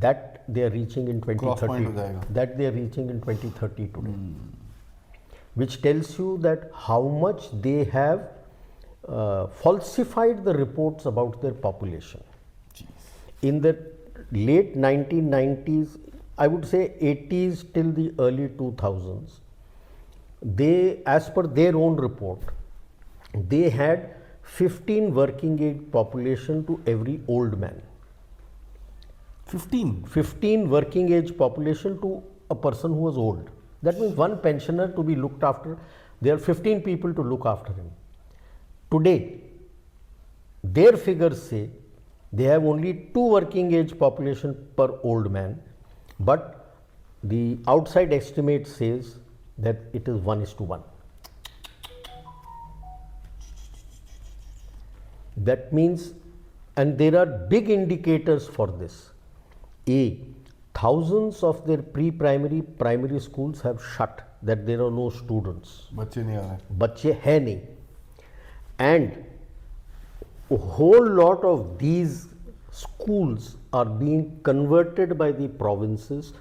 That they are reaching in 2030. That they are reaching in 2030 today. Which tells you that how much they have falsified the reports about their population. Jeez. In the late 1990s, I would say 80s till the early 2000s, they, as per their own report, they had 15 working age population to every old man. 15 working age population to a person who was old. That means one pensioner to be looked after. There are 15 people to look after him. Today, their figures say they have only 2 working age population per old man, but the outside estimate says that it is 1:1. That means, and there are big indicators for this. Thousands of their primary schools have shut, that there are no students. बच्चे नहीं आ रहे. बच्चे हैं नहीं. And a whole lot of these schools are being converted by the provinces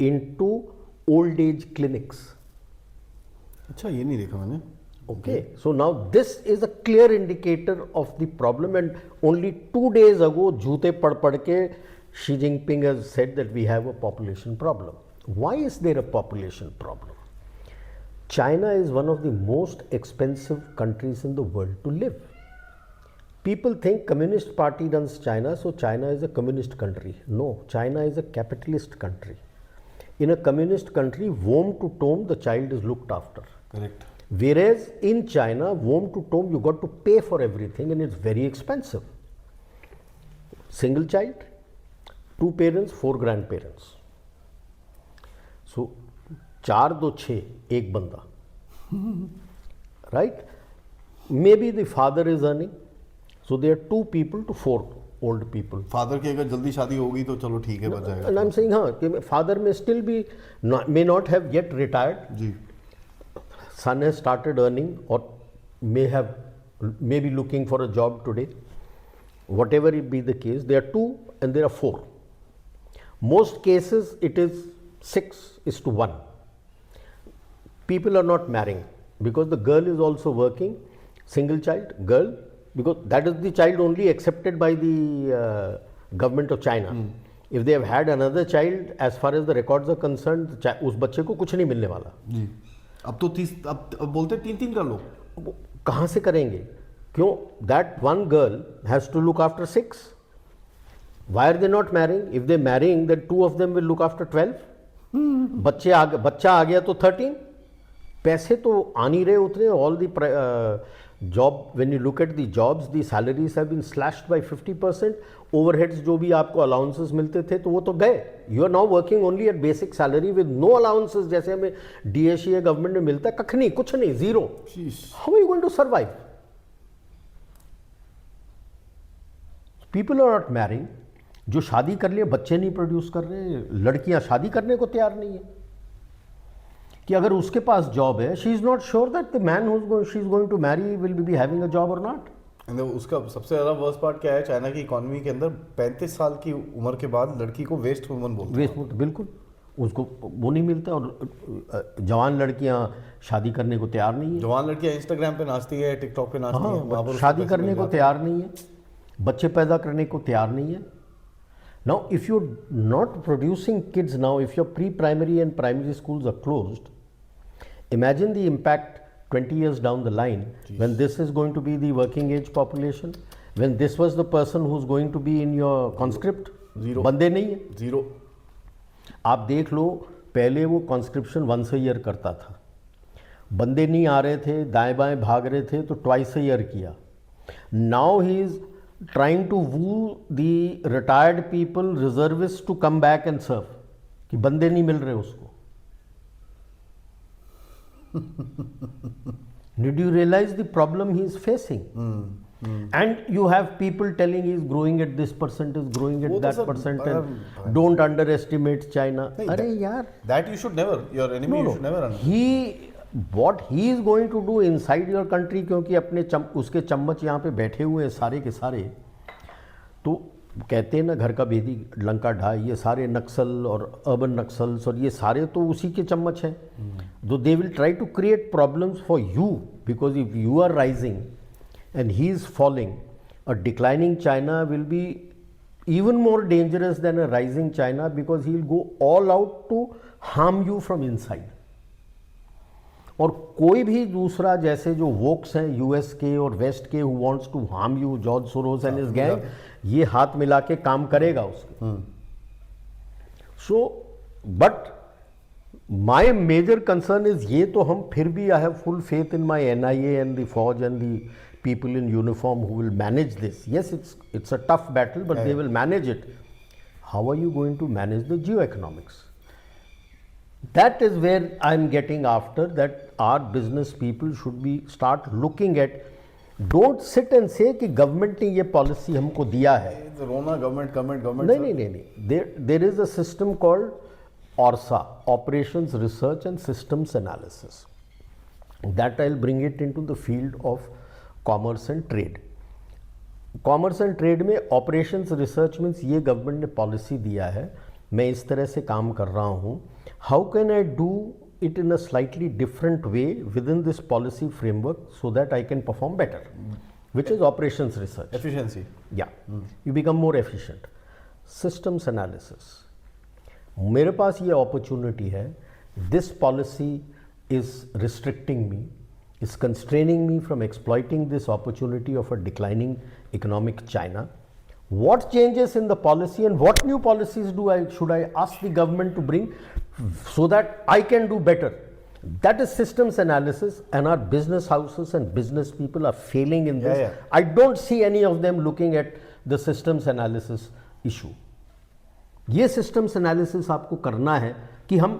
into old age clinics. अच्छा, ये नहीं देखा मैंने. Okay, so now this is a clear indicator of the problem, and only 2 days ago जूते पढ़ के Xi Jinping has said that we have a population problem. Why is there a population problem? China is one of the most expensive countries in the world to live. People think Communist Party runs China, so China is a communist country. No, China is a capitalist country. In a communist country, womb to tomb, the child is looked after. Correct. Whereas in China, womb to tomb, you got to pay for everything and it's very expensive. Single child, 2 parents, 4 grandparents. So 4 2 6, एक बंदा. Right? Maybe the father is earning. So there are 2 people to 4 old people. Father की अगर जल्दी शादी होगी तो चलो ठीक है, बच जाएगा. And I'm saying हाँ कि father may still be may not have yet retired. Ji. Son has started earning or may be looking for a job today. whatever it be the case, there are 2 and there are 4. Most cases it is 6:1. People are not marrying because the girl is also working, single child, girl, because that is the child only accepted by the government of China. If they have had another child, as far as the records are concerned, उस बच्चे को कुछ नहीं मिलने वाला. जी. अब तो 30 अब बोलते 3-3 कर लो. कहाँ से करेंगे? क्यों? That one girl has to look after 6. Why are they not marrying? If they marrying, then 2 of them will look after 12. बच्चा आ गया तो 13. पैसे तो आ नहीं रहे उतने. All the job, when you look at the jobs, the salaries have been slashed by 50%. Overheads जो भी आपको allowances मिलते थे तो वो तो गए. You are now working only at basic salary with no allowances जैसे हमें DSE गवर्नमेंट में मिलता है. कख नहीं, कुछ नहीं, zero. How are you going to survive? People are not marrying. जो शादी कर लिए बच्चे नहीं प्रोड्यूस कर रहे. लड़कियां शादी करने को तैयार नहीं है कि अगर उसके पास जॉब है, she is not sure that the man she is going to marry will be having a job और नॉट. उसका सबसे ज़्यादा वर्स्ट पार्ट क्या है, चाइना की इकोनॉमी के अंदर 35 साल की उम्र के बाद लड़की को वेस्ट वुमन बोलते हैं. वेस्ट वुमन, बिल्कुल उसको वो नहीं मिलता. और जवान लड़कियां शादी करने को तैयार नहीं है. जवान लड़कियां इंस्टाग्राम पे नाचती है, टिकटॉक पे नाचती है, वहाँ पर शादी करने को तैयार नहीं है, बच्चे पैदा करने को तैयार नहीं है. Now, if you're not producing kids now, if your pre-primary and primary schools are closed, imagine the impact 20 years down the line when this is going to be the working age population, when this was the person who's going to be in your conscript. Zero. बंदे नहीं है. Zero. आप देख लो, पहले वो conscription once a year करता था. बंदे नहीं आ रहे थे, दाएं बाएं भाग रहे थे तो twice a year किया. Now he is trying to woo the retired people, reservists to come back and serve. कि बंदे नहीं मिल रहे उसको. Did you realize the problem he is facing? And you have people telling he is growing at this percentage, growing at that percent, and don't underestimate China. अरे यार, that you should never, your enemy you should never underestimate. What he is going to do inside your country, क्योंकि अपने उसके चम्मच यहाँ पे बैठे हुए हैं सारे के सारे. तो कहते हैं ना, घर का भेदी लंका ढाई. ये सारे नक्सल और अर्बन नक्सल्स और ये सारे तो उसी के चम्मच हैं. तो they will try to create problems for you, because if you are rising and he is falling, a declining China will be even more dangerous than a rising China, because he will go all out to harm you from inside. और कोई भी दूसरा, जैसे जो वोक्स हैं यूएस के और वेस्ट के, who wants to harm you, George Soros and his gang, ये हाथ मिला के काम करेगा उसके. So but my major concern is, ये तो हम फिर भी, I have full faith in my NIA and the फौज and the people in uniform who will manage this. Yes, it's a tough battle, but they will manage it. How are you going to manage the geoeconomics? That is where I'm getting after, that our business people should be start looking at. Don't sit and say कि government ने ये policy हमको दिया है. रोना government. नहीं. There is a system called ORSA, Operations Research and Systems Analysis. That I'll bring it into the field of commerce and trade. Commerce and trade में ऑपरेशंस रिसर्च मीन्स ये गवर्नमेंट ने पॉलिसी दिया है, मैं इस तरह से काम कर रहा हूँ. How can I do it in a slightly different way within this policy framework so that I can perform better, which is operations research. Efficiency. या you become more efficient. Systems analysis, मेरे पास ये अपॉर्चुनिटी है. This policy is restricting me, is constraining me from exploiting this opportunity of a declining economic China. What changes in the policy and what new policies should I ask the government to bring so that I can do better? That is systems analysis, and our business houses and business people are failing in this. I don't see any of them looking at the systems analysis issue. ये systems analysis आपको करना है कि हम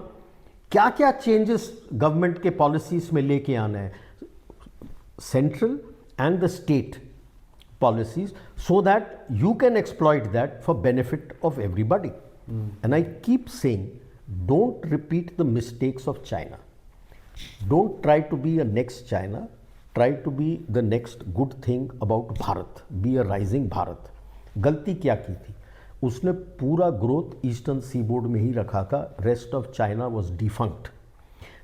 क्या क्या changes government के policies में लेके आना है, central and the state policies, so that you can exploit that for benefit of everybody. And I keep saying, don't repeat the mistakes of China. Don't try to be a next China. Try to be the next good thing about Bharat. Be a rising Bharat. गलती क्या की थी, उसने पूरा ग्रोथ ईस्टर्न सीबोर्ड में ही रखा था, rest of China was defunct.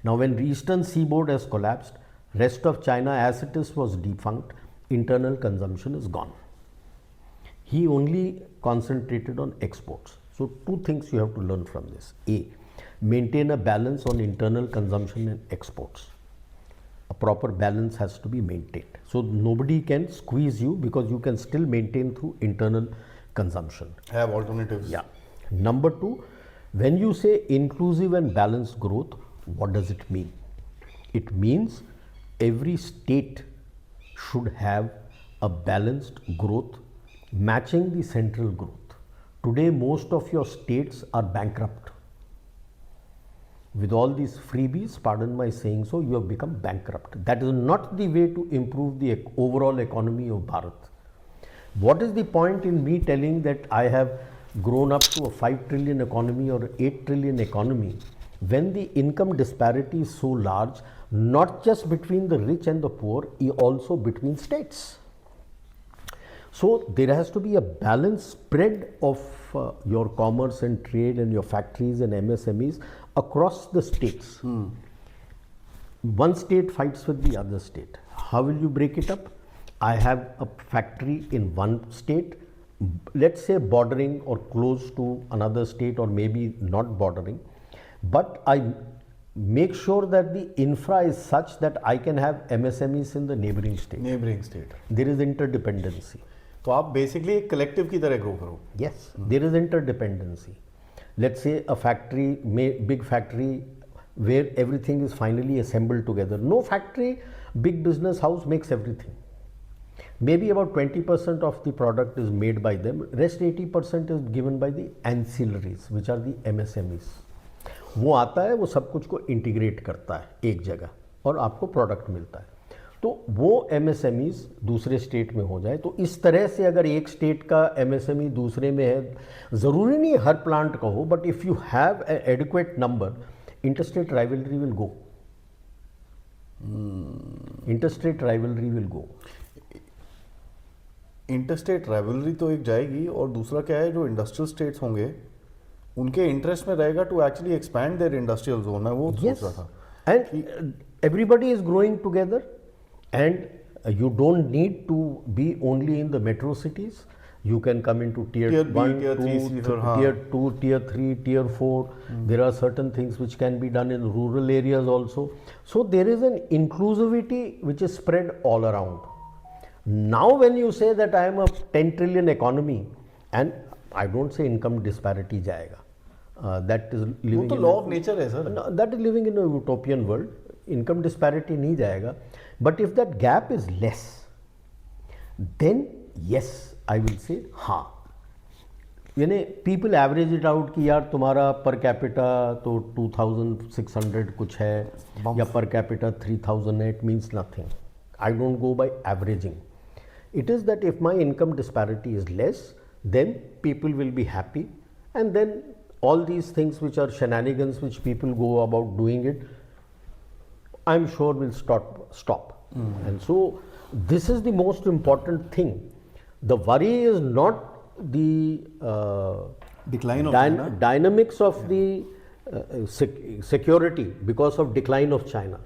Now when eastern seaboard has collapsed, rest of China as it is was defunct, internal consumption is gone. He only concentrated on exports. So two things you have to learn from this. A, maintain a balance on internal consumption and exports. A proper balance has to be maintained. So nobody can squeeze you because you can still maintain through internal consumption. Have alternatives. Yeah. Number two, when you say inclusive and balanced growth, what does it mean? It means every state should have a balanced growth matching the central growth. Today, most of your states are bankrupt. With all these freebies, pardon my saying so, you have become bankrupt. That is not the way to improve the overall economy of Bharat. What is the point in me telling that I have grown up to a 5 trillion economy or 8 trillion economy when the income disparity is so large, not just between the rich and the poor, also between states. So there has to be a balanced spread of your commerce and trade and your factories and MSMEs across the states. One state fights with the other state. How will you break it up? I have a factory in one state, let's say bordering or close to another state, or maybe not bordering, but I make sure that the infra is such that I can have MSMEs in the neighboring state. Neighboring state. There is interdependency. तो आप बेसिकली एक कलेक्टिव की तरह ग्रो करो. Yes, there is interdependency. Let's say a factory, big factory where everything is finally assembled together. No factory, big business house makes everything. Maybe about 20% of the product is made by them. Rest 80% is given by the ancillaries, which are the MSMEs. वो आता है, वो सब कुछ को इंटीग्रेट करता है एक जगह और आपको प्रोडक्ट मिलता है. तो वो MSMEs दूसरे स्टेट में हो जाए. तो इस तरह से अगर एक स्टेट का MSME दूसरे में है, ज़रूरी नहीं हर प्लांट का हो, but if you have adequate number, interstate rivalry will go. Interstate rivalry will go. Interstate rivalry तो एक जाएगी, और दूसरा क्या है, जो इंडस्ट्रियल स्टेट्स होंगे उनके इंटरेस्ट में रहेगा to actually expand their industrial zone. मैं वो सोच रहा था. And everybody is growing together, and you don't need to be only in the metro cities. You can come into tier Tier B, 1, tier 2, 3 cities, हाँ. tier 2, tier 3, tier 4. There are certain things which can be done in rural areas also. So there is an inclusivity which is spread all around. Now when you say that I am a 10 trillion economy, and I don't say income disparity जाएगा, that is living वो तो in लॉ ऑफ नेचर है sir. No, that is living in a utopian world. Income disparity नहीं जाएगा. But if that gap is less, then yes, I will say हाँ. यानी people average it out कि यार तुम्हारा per capita तो 2600 कुछ है या per capita 3000 है, it means nothing. I don't go by averaging. It is that if my income disparity is less, then people will be happy, and then all these things which are shenanigans which people go about doing it, I'm sure will stop. And so this is the most important thing. The worry is not the Decline of China. dynamics of the security because of decline of China.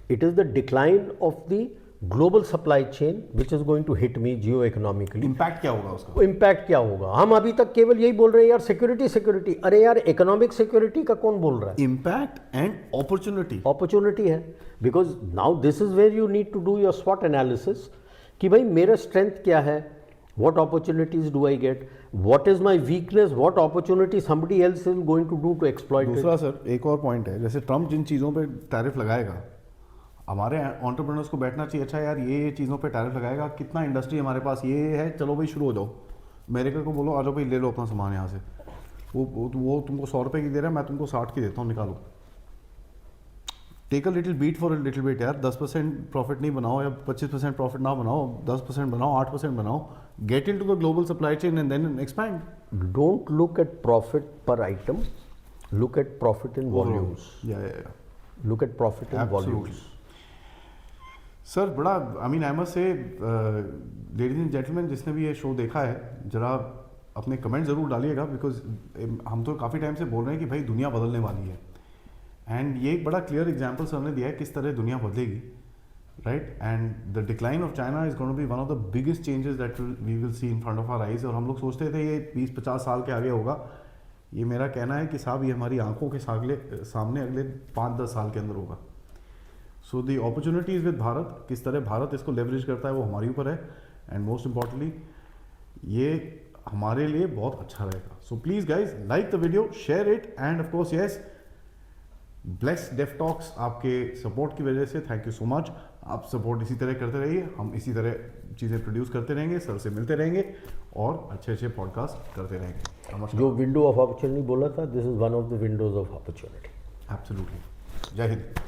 It is the decline of the global supply chain which is going to hit me geo-economically. Impact क्या होगा उसका? इम्पैक्ट क्या होगा? हम अभी तक केवल यही बोल रहे हैं यार सिक्योरिटी. अरे यार इकोनॉमिक सिक्योरिटी का कौन बोल रहा है? Impact and opportunity. अपॉर्चुनिटी है, because now this is where you need to do your स्वॉट एनालिसिस कि भाई मेरा स्ट्रेंथ क्या है, what opportunities do I get, what is my weakness, what opportunity somebody else is going to do to exploit. दूसरा सर एक और पॉइंट है, जैसे ट्रम्प जिन चीज़ों पे टैरिफ लगाएगा, हमारे एंटरप्रेन्योर्स को बैठना चाहिए, अच्छा यार ये चीज़ों पे टैरिफ लगाएगा, कितना इंडस्ट्री हमारे पास ये है, चलो भाई शुरू हो जाओ. अमेरिका को बोलो आ जाओ भाई ले लो अपना सामान यहाँ से, वो तुमको 100 रुपये की दे रहा है, मैं तुमको 60 की देता हूँ, निकालो. Take a little bit for a little bit यार. 10% प्रॉफिट नहीं बनाओ या 25% प्रॉफिट ना बनाओ, 10% बनाओ, 8% बनाओ. Get in to the global supply chain and then expand. Don't look at profit per item, look at profit in volumes. या Look at profit in volumes. Sir बड़ा I mean I must say ladies and gentlemen जिसने भी ये शो देखा है जरा अपने कमेंट ज़रूर डालिएगा, बिकॉज हम तो काफ़ी टाइम से बोल रहे हैं कि भाई दुनिया बदलने वाली है, एंड ये एक बड़ा क्लियर एग्जांपल सर ने दिया है किस तरह दुनिया बदलेगी, right. And the decline of China is going to be one of the biggest changes that we will see in front of our eyes. और हम लोग सोचते थे ये 20-50 साल के आगे होगा, ये मेरा कहना है कि साहब ये हमारी आंखों के सामने अगले 5-10 साल के अंदर होगा। सो दी अपॉर्चुनिटीज़ विद भारत, किस तरह भारत इसको लेवरेज करता है वो हमारे ऊपर है, एंड मोस्ट इम्पॉर्टेंटली ये हमारे लिए बहुत अच्छा रहेगा। So please guys like the video, share it, and of course yes bless Def Talks आपके सपोर्ट की वजह से, थैंक यू सो मच। आप सपोर्ट इसी तरह करते रहिए, हम इसी तरह चीज़ें प्रोड्यूस करते रहेंगे, सर से मिलते रहेंगे और अच्छे अच्छे पॉडकास्ट करते रहेंगे। नमस्कार। जो विंडो ऑफ अपॉर्चुनिटी बोला था, this is one of the Windows of opportunity. Absolutely. जय हिंद।